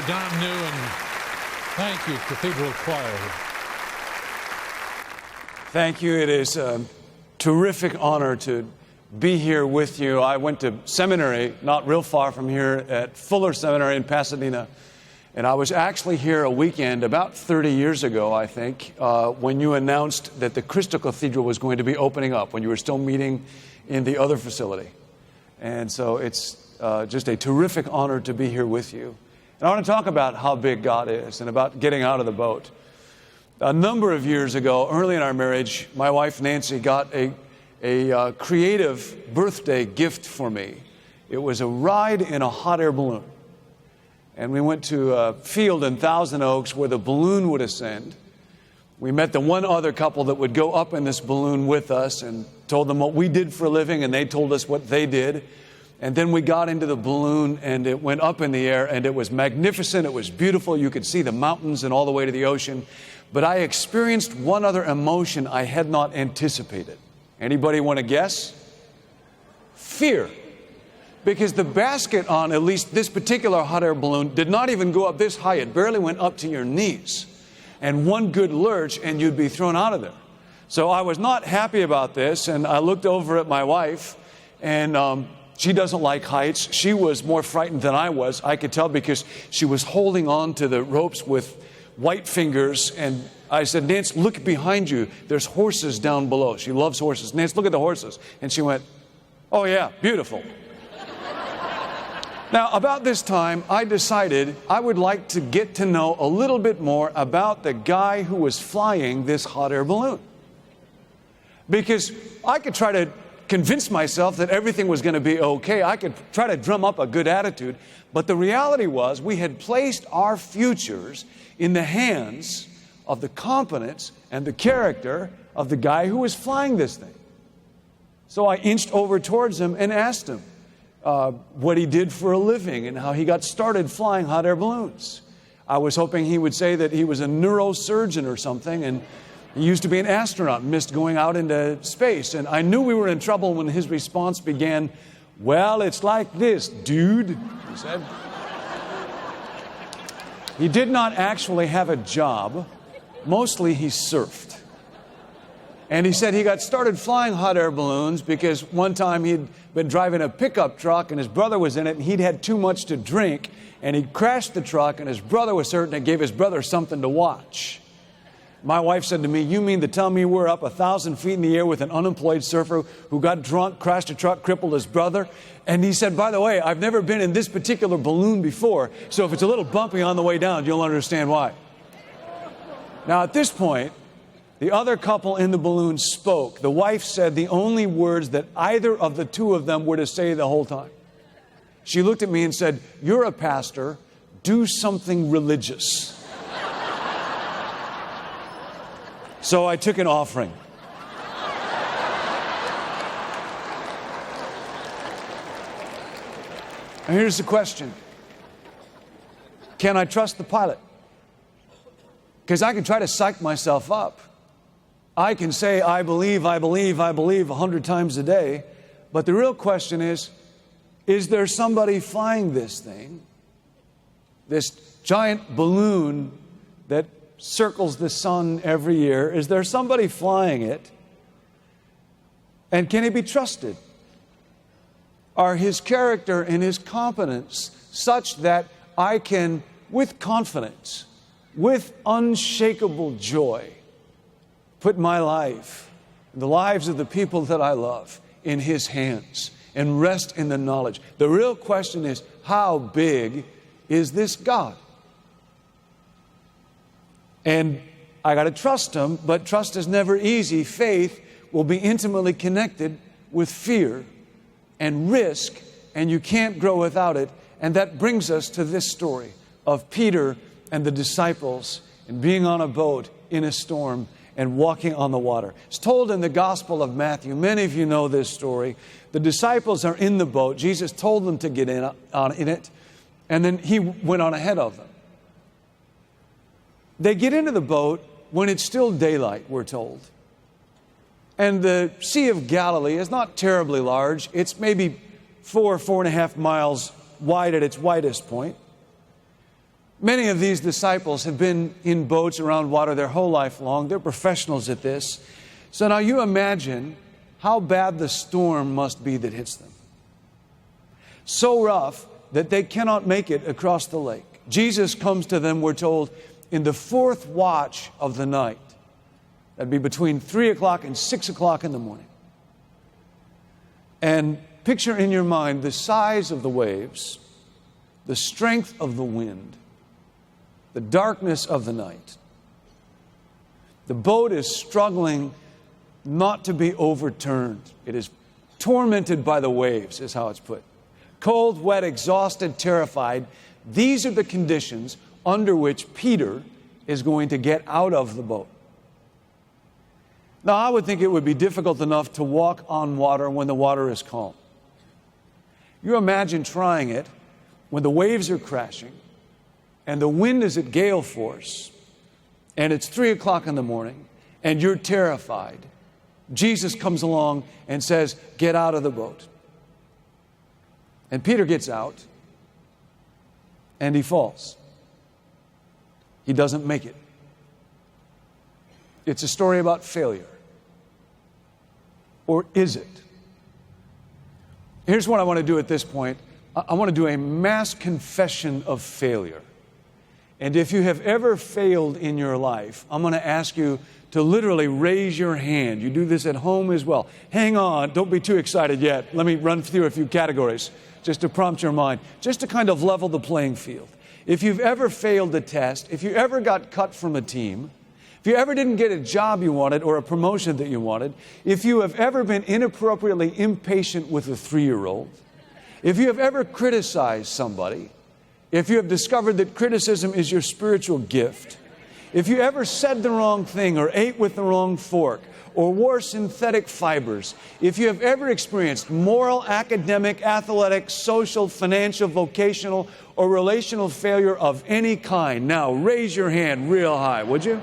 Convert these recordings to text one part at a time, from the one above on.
Don New, and thank you, Cathedral Choir. Thank you. It is a terrific honor to be here with you. I went to seminary not real far from here at Fuller Seminary in Pasadena. And I was actually here a weekend about 30 years ago, I think, when you announced that the Crystal Cathedral was going to be opening up, when you were still meeting in the other facility. And so it's just a terrific honor to be here with you. And I want to talk about how big God is and about getting out of the boat. A number of years ago, early in our marriage, my wife Nancy got a creative birthday gift for me. It was a ride in a hot air balloon. And we went to a field in Thousand Oaks where the balloon would ascend. We met the one other couple that would go up in this balloon with us and told them what we did for a living, and they told us what they did. And then we got into the balloon, and it went up in the air, and it was magnificent. It was beautiful. You could see the mountains and all the way to the ocean. But I experienced one other emotion I had not anticipated. Anybody want to guess? Fear. Because the basket on at least this particular hot air balloon did not even go up this high. It barely went up to your knees. And one good lurch and you'd be thrown out of there. So I was not happy about this, and I looked over at my wife, and she doesn't like heights. She was more frightened than I was. I could tell because she was holding on to the ropes with white fingers. And I said, Nance, look behind you. There's horses down below. She loves horses. Nance, look at the horses. And she went, oh yeah, beautiful. Now, about this time, I decided I would like to get to know a little bit more about the guy who was flying this hot air balloon. Because I could try to convince myself that everything was going to be okay. I could try to drum up a good attitude. But the reality was we had placed our futures in the hands of the competence and the character of the guy who was flying this thing. So I inched over towards him and asked him what he did for a living and how he got started flying hot air balloons. I was hoping he would say that he was a neurosurgeon or something, and he used to be an astronaut, missed going out into space. And I knew we were in trouble when his response began, well, it's like this, dude, he said. He did not actually have a job. Mostly he surfed. And he said he got started flying hot air balloons because one time he'd been driving a pickup truck and his brother was in it, and he'd had too much to drink, and he crashed the truck, and his brother was hurt, and it gave his brother something to watch. My wife said to me, you mean to tell me we're up 1,000 feet in the air with an unemployed surfer who got drunk, crashed a truck, crippled his brother? And he said, by the way, I've never been in this particular balloon before, so if it's a little bumpy on the way down, you'll understand why. Now, at this point, the other couple in the balloon spoke. The wife said the only words that either of the two of them were to say the whole time. She looked at me and said, you're a pastor, do something religious. So I took an offering. And here's the question. Can I trust the pilot? Because I can try to psych myself up. I can say, I believe 100 times a day. But the real question is there somebody flying this thing? This giant balloon that circles the sun every year. Is there somebody flying it? And can he be trusted? Are his character and his competence such that I can, with confidence, with unshakable joy, put my life, the lives of the people that I love, in his hands and rest in the knowledge? The real question is, how big is this God? And I got to trust him, but trust is never easy. Faith will be intimately connected with fear and risk, and you can't grow without it. And that brings us to this story of Peter and the disciples and being on a boat in a storm and walking on the water. It's told in the Gospel of Matthew. Many of you know this story. The disciples are in the boat. Jesus told them to get in it, and then he went on ahead of them. They get into the boat when it's still daylight, we're told. And the Sea of Galilee is not terribly large. It's maybe 4.5 miles wide at its widest point. Many of these disciples have been in boats around water their whole life long. They're professionals at this. So now you imagine how bad the storm must be that hits them. So rough that they cannot make it across the lake. Jesus comes to them, we're told, in the fourth watch of the night. That'd be between 3 o'clock and 6 o'clock in the morning. And picture in your mind the size of the waves, the strength of the wind, the darkness of the night. The boat is struggling not to be overturned. It is tormented by the waves, is how it's put. Cold, wet, exhausted, terrified. These are the conditions under which Peter is going to get out of the boat. Now, I would think it would be difficult enough to walk on water when the water is calm. You imagine trying it when the waves are crashing and the wind is at gale force and it's 3 o'clock in the morning and you're terrified. Jesus comes along and says, "Get out of the boat." And Peter gets out and he falls. He doesn't make it. It's a story about failure. Or is it? Here's what I want to do at this point. I want to do a mass confession of failure. And if you have ever failed in your life, I'm going to ask you to literally raise your hand. You do this at home as well. Hang on, don't be too excited yet. Let me run through a few categories just to prompt your mind, just to kind of level the playing field. If you've ever failed a test, if you ever got cut from a team, if you ever didn't get a job you wanted or a promotion that you wanted, if you have ever been inappropriately impatient with a 3-year-old, if you have ever criticized somebody, if you have discovered that criticism is your spiritual gift, if you ever said the wrong thing or ate with the wrong fork or wore synthetic fibers, if you have ever experienced moral, academic, athletic, social, financial, vocational, or relational failure of any kind, now raise your hand real high, would you?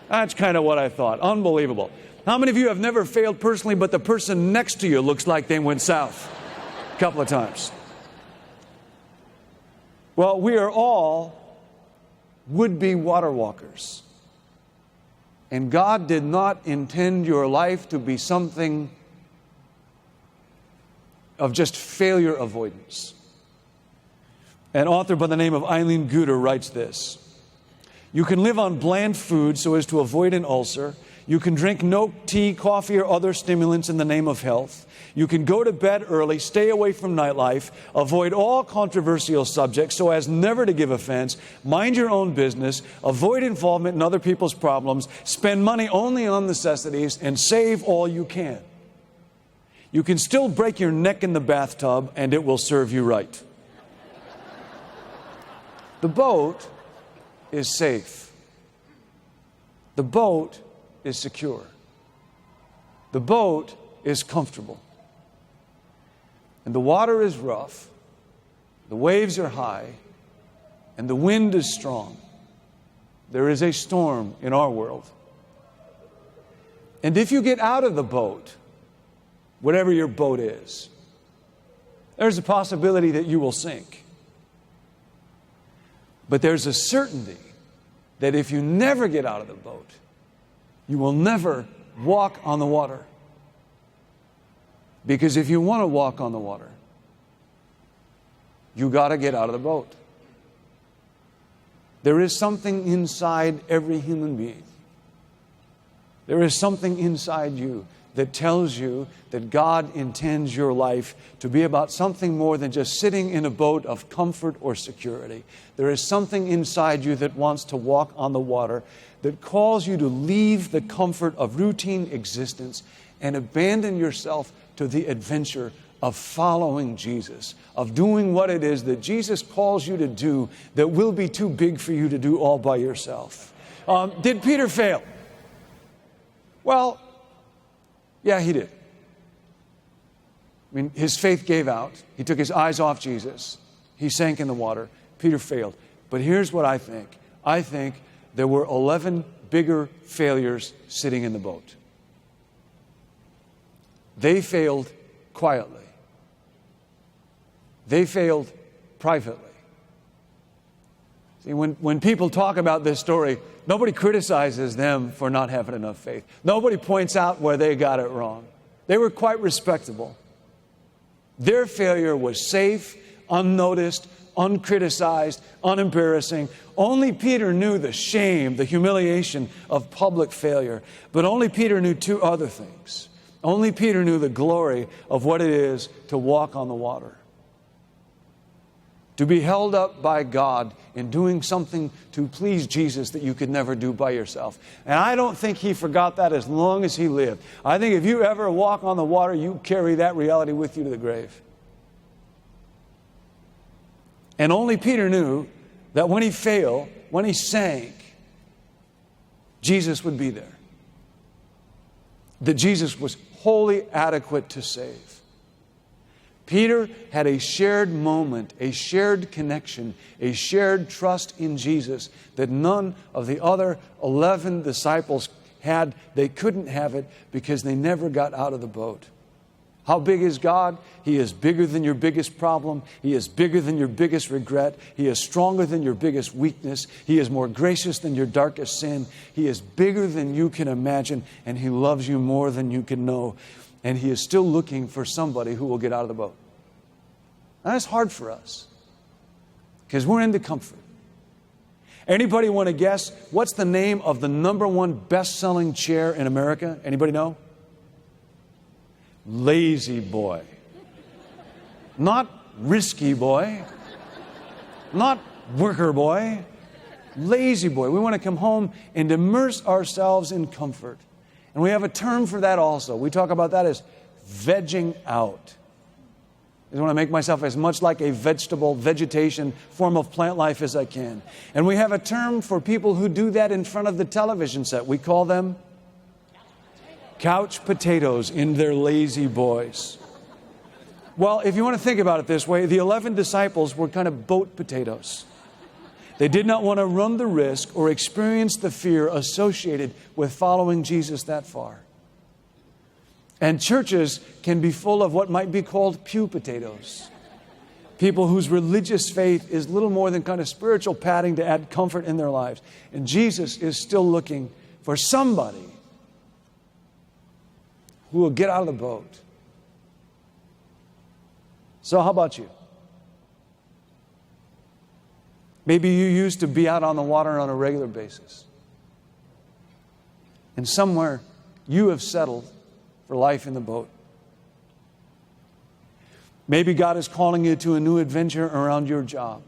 That's kind of what I thought. Unbelievable. How many of you have never failed personally, but the person next to you looks like they went south a couple of times? Well, we are all would-be water walkers. And God did not intend your life to be something of just failure avoidance. An author by the name of Eileen Guter writes this: "You can live on bland food so as to avoid an ulcer. You can drink no tea, coffee, or other stimulants in the name of health. You can go to bed early, stay away from nightlife, avoid all controversial subjects so as never to give offense, mind your own business, avoid involvement in other people's problems, spend money only on necessities, and save all you can. You can still break your neck in the bathtub, and it will serve you right." The boat is safe. The boat is secure. The boat is comfortable. And the water is rough, the waves are high, and the wind is strong. There is a storm in our world. And if you get out of the boat, whatever your boat is, there's a possibility that you will sink. But there's a certainty that if you never get out of the boat, you will never walk on the water. Because if you want to walk on the water, you got to get out of the boat. There is something inside every human being. There is something inside you that tells you that God intends your life to be about something more than just sitting in a boat of comfort or security. There is something inside you that wants to walk on the water, that calls you to leave the comfort of routine existence and abandon yourself to the adventure of following Jesus, of doing what it is that Jesus calls you to do that will be too big for you to do all by yourself. Did Peter fail? Well, yeah, he did. I mean, his faith gave out. He took his eyes off Jesus. He sank in the water. Peter failed. But here's what I think. I think there were 11 bigger failures sitting in the boat. They failed quietly. They failed privately. See, when people talk about this story, nobody criticizes them for not having enough faith. Nobody points out where they got it wrong. They were quite respectable. Their failure was safe, unnoticed, uncriticized, unembarrassing. Only Peter knew the shame, the humiliation of public failure. But only Peter knew two other things. Only Peter knew the glory of what it is to walk on the water. To be held up by God in doing something to please Jesus that you could never do by yourself. And I don't think he forgot that as long as he lived. I think if you ever walk on the water, you carry that reality with you to the grave. And only Peter knew that when he failed, when he sank, Jesus would be there. That Jesus was wholly adequate to save. Peter had a shared moment, a shared connection, a shared trust in Jesus that none of the other 11 disciples had. They couldn't have it because they never got out of the boat. How big is God? He is bigger than your biggest problem. He is bigger than your biggest regret. He is stronger than your biggest weakness. He is more gracious than your darkest sin. He is bigger than you can imagine, and He loves you more than you can know. And He is still looking for somebody who will get out of the boat. Now, that's hard for us because we're into comfort. Anybody want to guess what's the name of the #1 best-selling chair in America? Anybody know? Lazy Boy. Not Risky Boy. Not Worker Boy. Lazy Boy. We want to come home and immerse ourselves in comfort. And we have a term for that also. We talk about that as vegging out. I just want to make myself as much like a vegetation, form of plant life as I can. And we have a term for people who do that in front of the television set. We call them couch potatoes in their lazy boys. Well, if you want to think about it this way, the 11 disciples were kind of boat potatoes. They did not want to run the risk or experience the fear associated with following Jesus that far. And churches can be full of what might be called pew potatoes. People whose religious faith is little more than kind of spiritual padding to add comfort in their lives. And Jesus is still looking for somebody who will get out of the boat. So how about you? Maybe you used to be out on the water on a regular basis. And somewhere you have settled for life in the boat. Maybe God is calling you to a new adventure around your job.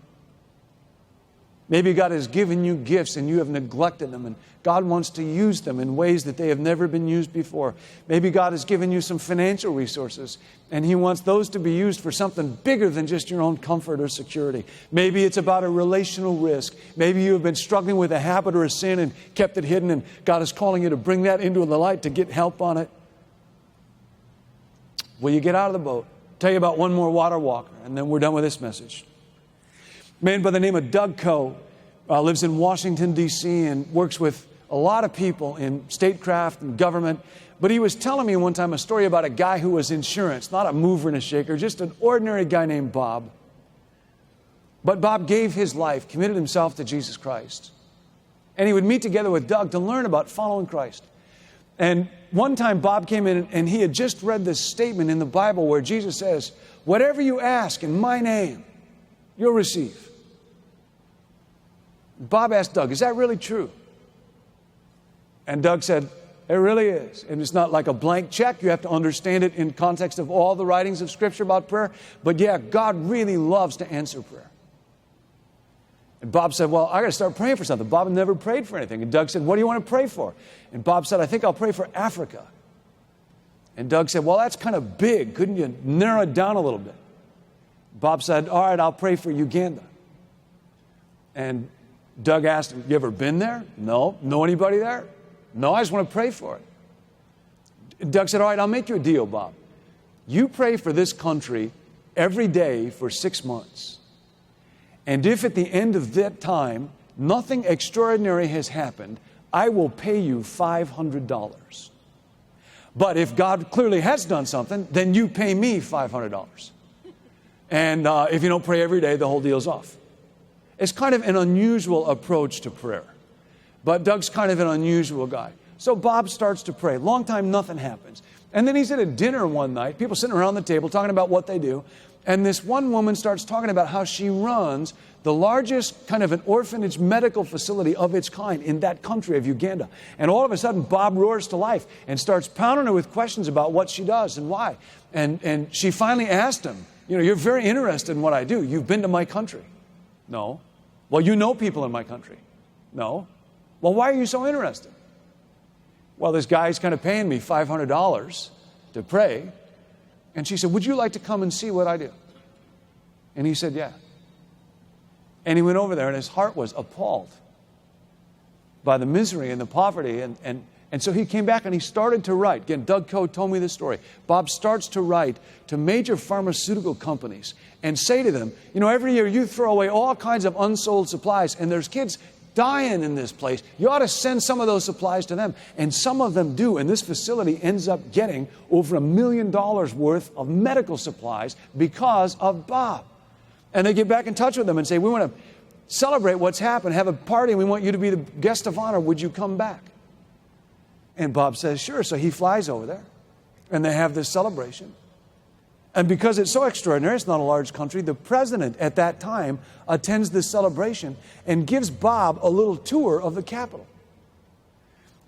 Maybe God has given you gifts and you have neglected them, and God wants to use them in ways that they have never been used before. Maybe God has given you some financial resources and He wants those to be used for something bigger than just your own comfort or security. Maybe it's about a relational risk. Maybe you have been struggling with a habit or a sin and kept it hidden, and God is calling you to bring that into the light to get help on it. Will you get out of the boat? I'll tell you about one more water walker, and then we're done with this message. A man by the name of Doug Coe lives in Washington, D.C., and works with a lot of people in statecraft and government. But he was telling me one time a story about a guy who was insurance, not a mover and a shaker, just an ordinary guy named Bob. But Bob gave his life, committed himself to Jesus Christ. And he would meet together with Doug to learn about following Christ. And one time Bob came in and he had just read this statement in the Bible where Jesus says, "Whatever you ask in my name, you'll receive." Bob asked Doug, "Is that really true?" And Doug said, "It really is. And it's not like a blank check. You have to understand it in context of all the writings of Scripture about prayer. But yeah, God really loves to answer prayer." And Bob said, "Well, I got to start praying for something." Bob had never prayed for anything. And Doug said, "What do you want to pray for?" And Bob said, "I think I'll pray for Africa." And Doug said, "Well, that's kind of big. Couldn't you narrow it down a little bit?" Bob said, "All right, I'll pray for Uganda." And Doug asked him, "You ever been there?" "No." "Know anybody there?" "No, I just want to pray for it." Doug said, "All right, I'll make you a deal, Bob. You pray for this country every day for 6 months. And if at the end of that time, nothing extraordinary has happened, I will pay you $500. But if God clearly has done something, then you pay me $500. And if you don't pray every day, the whole deal's off." It's kind of an unusual approach to prayer. But Doug's kind of an unusual guy. So Bob starts to pray. Long time, nothing happens. And then he's at a dinner one night, people sitting around the table talking about what they do. And this one woman starts talking about how she runs the largest kind of an orphanage medical facility of its kind in that country of Uganda. And all of a sudden, Bob roars to life and starts pounding her with questions about what she does and why. And she finally asked him, you're very interested in what I do. You've been to my country. No. Well, you know people in my country. No. Well, why are you so interested? Well, this guy's kind of paying me $500 to pray. And she said, would you like to come and see what I do? And he said, yeah. And he went over there, and his heart was appalled by the misery and the poverty. And so he came back, and he started to write. Again, Doug Coe told me this story. Bob starts to write to major pharmaceutical companies and say to them, every year you throw away all kinds of unsold supplies, and there's kids dying in this place. You ought to send some of those supplies to them. And some of them do. And this facility ends up getting over $1 million worth of medical supplies because of Bob. And they get back in touch with them and say, we want to celebrate what's happened, have a party, and we want you to be the guest of honor. Would you come back? And Bob says, sure. So he flies over there, and they have this celebration. And because it's so extraordinary, it's not a large country, the president at that time attends this celebration and gives Bob a little tour of the Capitol.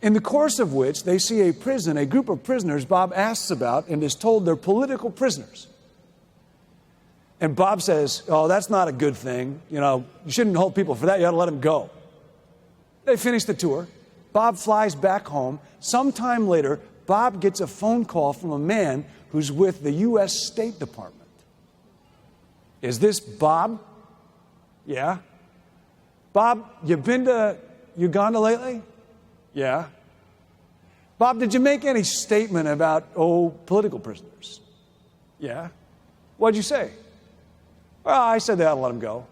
In the course of which they see a group of prisoners Bob asks about and is told they're political prisoners. And Bob says, oh, that's not a good thing. You shouldn't hold people for that. You ought to let them go. They finish the tour. Bob flies back home. Sometime later, Bob gets a phone call from a man who's with the U.S. State Department. Is this Bob? Yeah. Bob, you been to Uganda lately? Yeah. Bob, did you make any statement about, political prisoners? Yeah. What'd you say? Well, I said they ought to let them go.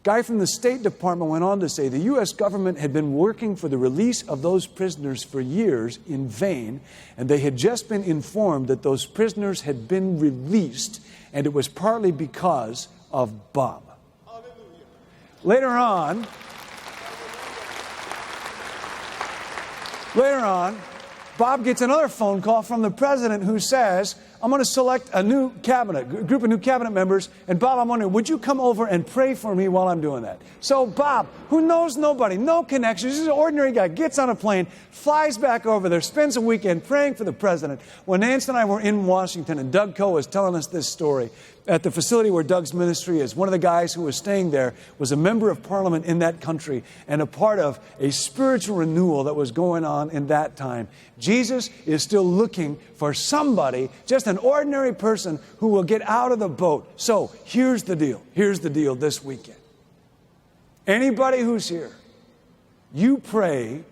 Guy from the State Department went on to say the U.S. government had been working for the release of those prisoners for years in vain, and they had just been informed that those prisoners had been released, and it was partly because of Bob. Hallelujah. Later on, Bob gets another phone call from the president who says, I'm going to select a group of new cabinet members. And Bob, I'm wondering, would you come over and pray for me while I'm doing that? So Bob, who knows nobody, no connections, he's an ordinary guy, gets on a plane, flies back over there, spends a weekend praying for the president. When Nance and I were in Washington and Doug Coe was telling us this story, at the facility where Doug's ministry is, one of the guys who was staying there was a member of parliament in that country and a part of a spiritual renewal that was going on in that time. Jesus is still looking for somebody, just an ordinary person who will get out of the boat. So here's the deal. Here's the deal this weekend. Anybody who's here, you pray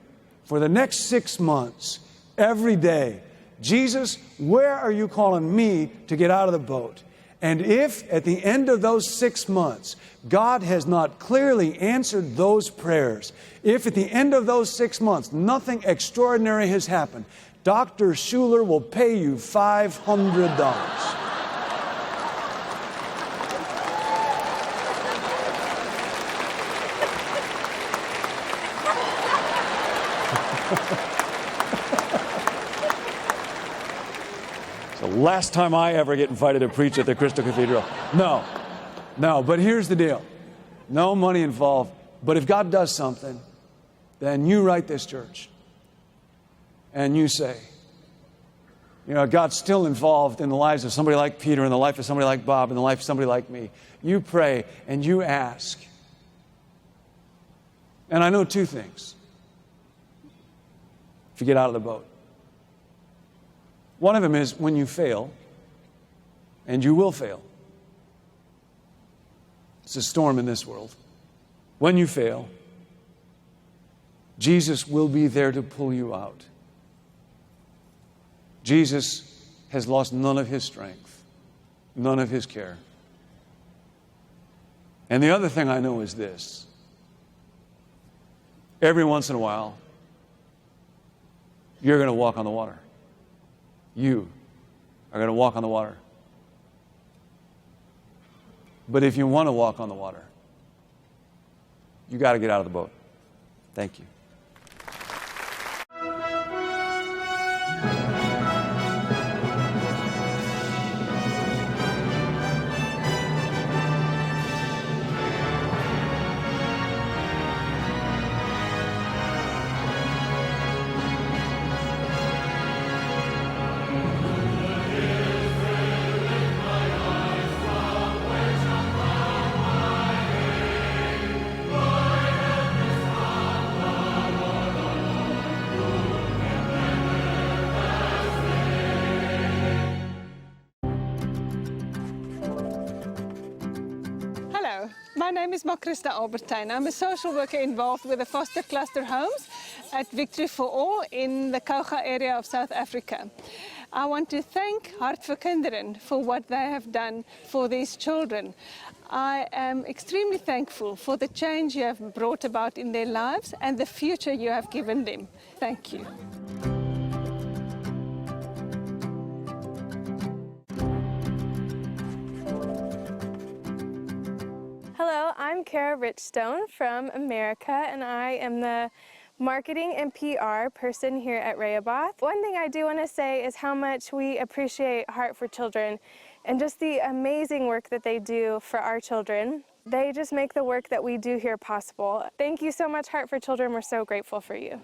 for the next 6 months, every day, Jesus, where are you calling me to get out of the boat? And if at the end of those 6 months, God has not clearly answered those prayers, if at the end of those 6 months, nothing extraordinary has happened, Dr. Schuler will pay you $500. Last time I ever get invited to preach at the Crystal Cathedral. No, but here's the deal. No money involved. But if God does something, then you write this church and you say, God's still involved in the lives of somebody like Peter, in the life of somebody like Bob, in the life of somebody like me. You pray and you ask. And I know two things if you get out of the boat. One of them is when you fail, and you will fail. It's a storm in this world. When you fail, Jesus will be there to pull you out. Jesus has lost none of his strength, none of his care. And the other thing I know is this. Every once in a while, you're going to walk on the water. You are going to walk on the water. But if you want to walk on the water, you got to get out of the boat. Thank you. Hello, my name is Makrista Albertine. I'm a social worker involved with the foster cluster homes at Victory for All in the Kouga area of South Africa. I want to thank Hart vir Kinderen for what they have done for these children. I am extremely thankful for the change you have brought about in their lives and the future you have given them. Thank you. Hello, I'm Kara Richstone from America, and I am the marketing and PR person here at Rehoboth. One thing I do want to say is how much we appreciate Heart for Children and just the amazing work that they do for our children. They just make the work that we do here possible. Thank you so much, Heart for Children. We're so grateful for you.